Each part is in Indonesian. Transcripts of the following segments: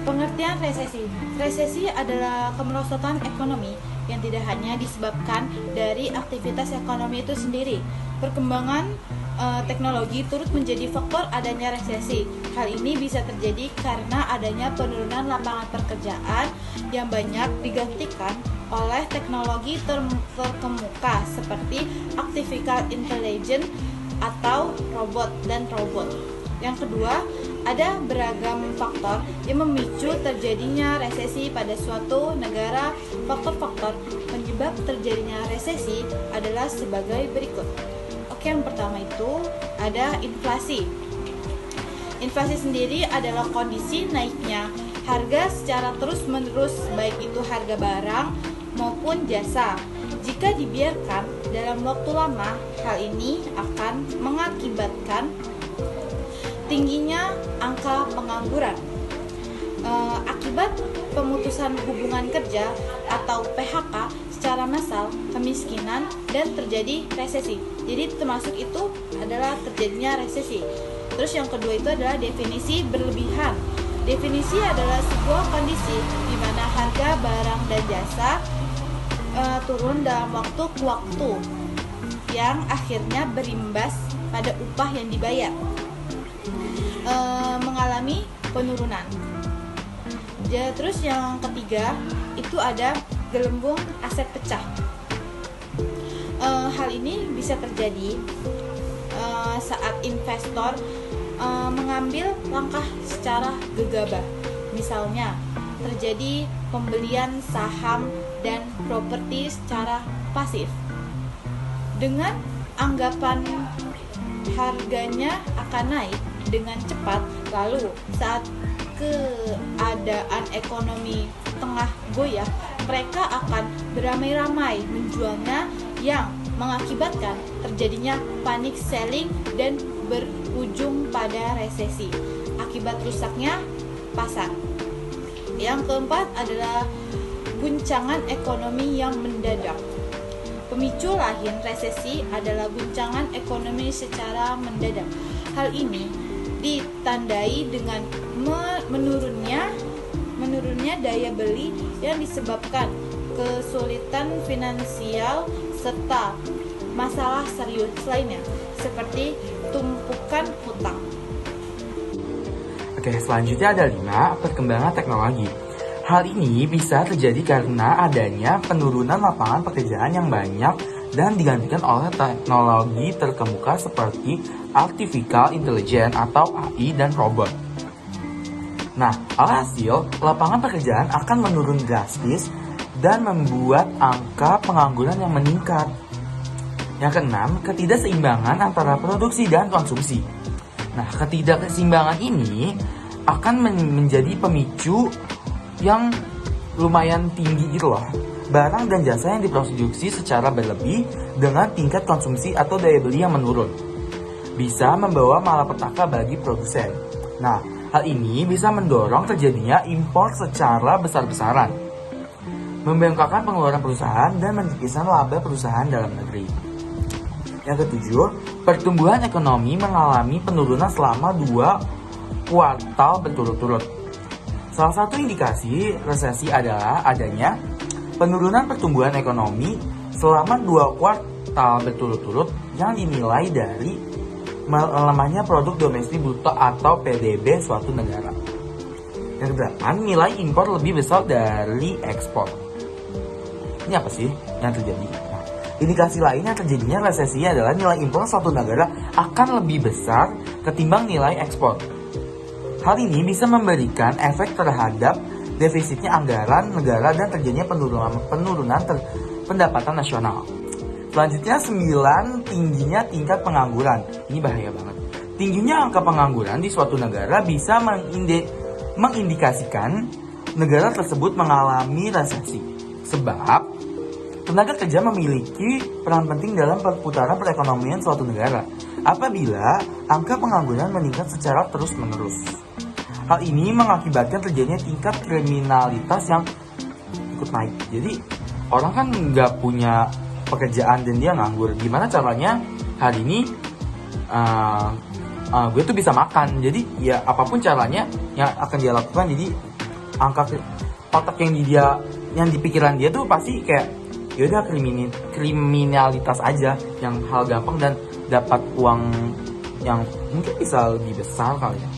Pengertian resesi. Resesi adalah kemerosotan ekonomi yang tidak hanya disebabkan dari aktivitas ekonomi itu sendiri. Perkembangan teknologi turut menjadi faktor adanya resesi. Hal ini bisa terjadi karena adanya penurunan lapangan pekerjaan yang banyak digantikan oleh teknologi terkemuka seperti artificial intelligence atau robot. Yang kedua, ada beragam faktor yang memicu terjadinya resesi pada suatu negara. Faktor-faktor penyebab terjadinya resesi adalah sebagai berikut. Oke, yang pertama itu ada inflasi. Inflasi sendiri adalah kondisi naiknya harga secara terus-menerus, baik itu harga barang maupun jasa. Jika dibiarkan dalam waktu lama, hal ini akan mengakibatkan tingginya angka pengangguran. Akibat pemutusan hubungan kerja atau PHK secara massal, kemiskinan, dan terjadi resesi. Jadi termasuk itu adalah terjadinya resesi. Terus yang kedua itu adalah definisi berlebihan. Definisi adalah sebuah kondisi di mana harga barang dan jasa turun dalam waktu ke waktu yang akhirnya berimbas pada upah yang dibayar. Mengalami penurunan. Terus yang ketiga itu ada gelembung aset pecah. Hal ini bisa terjadi saat investor mengambil langkah secara gegabah. Misalnya terjadi pembelian saham dan properti secara pasif dengan anggapan harganya akan naik dengan cepat, lalu saat keadaan ekonomi tengah goyah, mereka akan beramai-ramai menjualnya yang mengakibatkan terjadinya panic selling dan berujung pada resesi akibat rusaknya pasar. Yang keempat adalah guncangan ekonomi yang mendadak. Pemicu lain resesi adalah guncangan ekonomi secara mendadak. Hal ini ditandai dengan menurunnya daya beli yang disebabkan kesulitan finansial serta masalah serius lainnya seperti tumpukan hutang. Oke, selanjutnya ada 5, perkembangan teknologi. Hal ini bisa terjadi karena adanya penurunan lapangan pekerjaan yang banyak dan digantikan oleh teknologi terkemuka seperti artificial intelligence atau AI dan robot. Nah, alhasil lapangan pekerjaan akan menurun drastis dan membuat angka pengangguran yang meningkat. Yang keenam, ketidakseimbangan antara produksi dan konsumsi. Nah, ketidakseimbangan ini akan menjadi pemicu yang lumayan tinggi gitu loh. Barang dan jasa yang diproduksi secara berlebih dengan tingkat konsumsi atau daya beli yang menurun bisa membawa malapetaka bagi produsen. Nah, hal ini bisa mendorong terjadinya impor secara besar-besaran, membengkakkan pengeluaran perusahaan dan menipiskan laba perusahaan dalam negeri. Yang ketujuh, pertumbuhan ekonomi mengalami penurunan selama 2 kuartal berturut-turut. Salah satu indikasi resesi adalah adanya penurunan pertumbuhan ekonomi selama 2 kuartal berturut-turut yang dinilai dari melemahnya produk domestik bruto atau PDB suatu negara. Yang kedelapan, nilai impor lebih besar dari ekspor. Ini apa sih yang terjadi? Nah, indikasi lain yang terjadinya resesi adalah nilai impor suatu negara akan lebih besar ketimbang nilai ekspor. Hal ini bisa memberikan efek terhadap defisitnya anggaran negara dan terjadinya penurunan pendapatan nasional. Selanjutnya 9, tingginya tingkat pengangguran. Ini bahaya banget. Tingginya angka pengangguran di suatu negara bisa mengindikasikan negara tersebut mengalami resesi. Sebab tenaga kerja memiliki peran penting dalam perputaran perekonomian suatu negara. Apabila angka pengangguran meningkat secara terus-menerus, hal ini mengakibatkan terjadinya tingkat kriminalitas yang ikut naik. Jadi orang kan nggak punya pekerjaan dan dia nganggur. Gimana caranya hari ini gue tuh bisa makan? Jadi ya apapun caranya yang akan dia lakukan. Jadi otak yang di pikiran dia tuh pasti kayak yaudah kriminalitas aja, yang hal gampang dan dapat uang yang mungkin bisa lebih besar kali ya.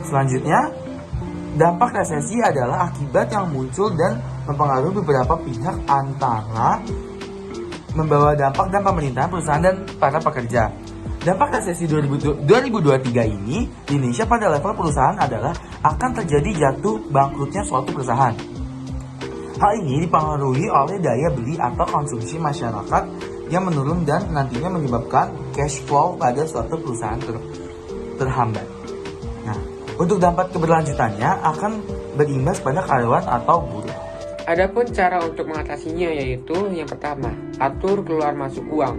Selanjutnya, dampak resesi adalah akibat yang muncul dan mempengaruhi beberapa pihak, antara membawa dampak dan pemerintahan, perusahaan, dan para pekerja. Dampak resesi 2023 ini di Indonesia pada level perusahaan adalah akan terjadi jatuh bangkrutnya suatu perusahaan. Hal ini dipengaruhi oleh daya beli atau konsumsi masyarakat yang menurun dan nantinya menyebabkan cash flow pada suatu perusahaan terhambat. Nah, untuk dampak keberlanjutannya akan berimbas pada karyawan atau buruh. Adapun cara untuk mengatasinya yaitu yang pertama, atur keluar masuk uang.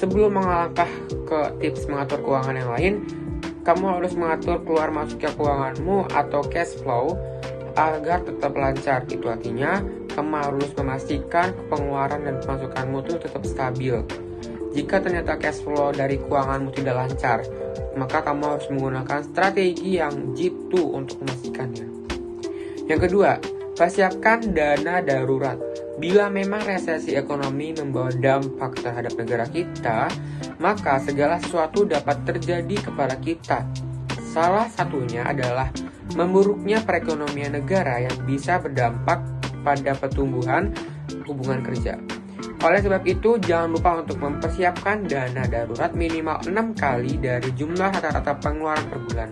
Sebelum melangkah ke tips mengatur keuangan yang lain, kamu harus mengatur keluar masuknya keuanganmu atau cash flow agar tetap lancar. Itu artinya kamu harus memastikan pengeluaran dan pemasukanmu itu tetap stabil. Jika ternyata cash flow dari keuanganmu tidak lancar, maka kamu harus menggunakan strategi yang jitu untuk memastikannya. Yang kedua, persiapkan dana darurat. Bila memang resesi ekonomi membawa dampak terhadap negara kita, maka segala sesuatu dapat terjadi kepada kita. Salah satunya adalah memburuknya perekonomian negara yang bisa berdampak pada pertumbuhan hubungan kerja. Oleh sebab itu, jangan lupa untuk mempersiapkan dana darurat minimal 6 kali dari jumlah rata-rata pengeluaran per bulan.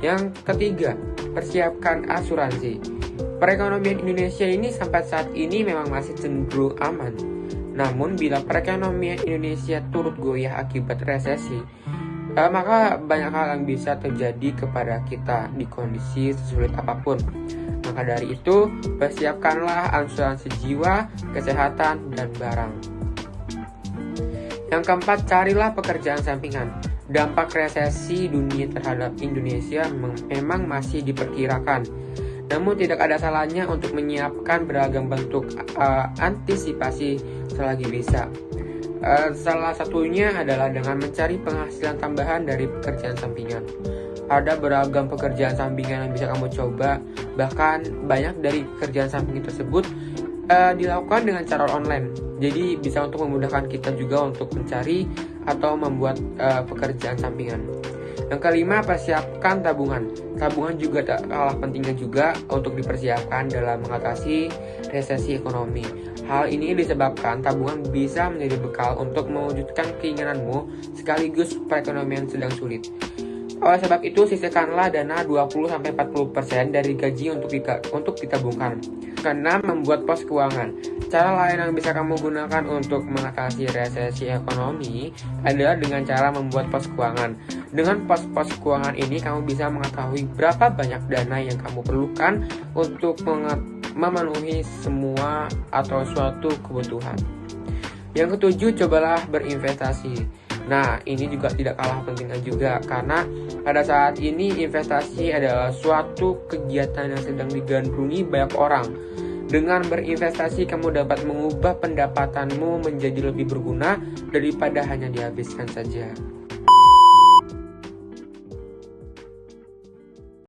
Yang ketiga, persiapkan asuransi. Perekonomian Indonesia ini sampai saat ini memang masih cenderung aman. Namun bila perekonomian Indonesia turut goyah akibat resesi, maka banyak hal yang bisa terjadi kepada kita di kondisi sesulit apapun. Maka dari itu, persiapkanlah asuransi jiwa, kesehatan, dan barang. Yang keempat, carilah pekerjaan sampingan. Dampak resesi dunia terhadap Indonesia memang masih diperkirakan. Namun tidak ada salahnya untuk menyiapkan beragam bentuk antisipasi selagi bisa. Salah satunya adalah dengan mencari penghasilan tambahan dari pekerjaan sampingan. Ada beragam pekerjaan sampingan yang bisa kamu coba. Bahkan banyak dari pekerjaan sampingan tersebut dilakukan dengan cara online. Jadi bisa untuk memudahkan kita juga untuk mencari atau membuat pekerjaan sampingan. Yang kelima, persiapkan tabungan. Tabungan juga tak kalah pentingnya juga untuk dipersiapkan dalam mengatasi resesi ekonomi. Hal ini disebabkan tabungan bisa menjadi bekal untuk mewujudkan keinginanmu sekaligus perekonomian sedang sulit. Oleh sebab itu, sisihkanlah dana 20-40% dari gaji untuk ditabungkan. Keenam, membuat pos keuangan. Cara lain yang bisa kamu gunakan untuk mengatasi resesi ekonomi adalah dengan cara membuat pos keuangan. Dengan pos-pos keuangan ini, kamu bisa mengetahui berapa banyak dana yang kamu perlukan untuk memenuhi semua atau suatu kebutuhan. Yang ketujuh, cobalah berinvestasi. Nah, ini juga tidak kalah pentingnya juga, karena pada saat ini investasi adalah suatu kegiatan yang sedang digandrungi banyak orang. Dengan berinvestasi, kamu dapat mengubah pendapatanmu menjadi lebih berguna daripada hanya dihabiskan saja.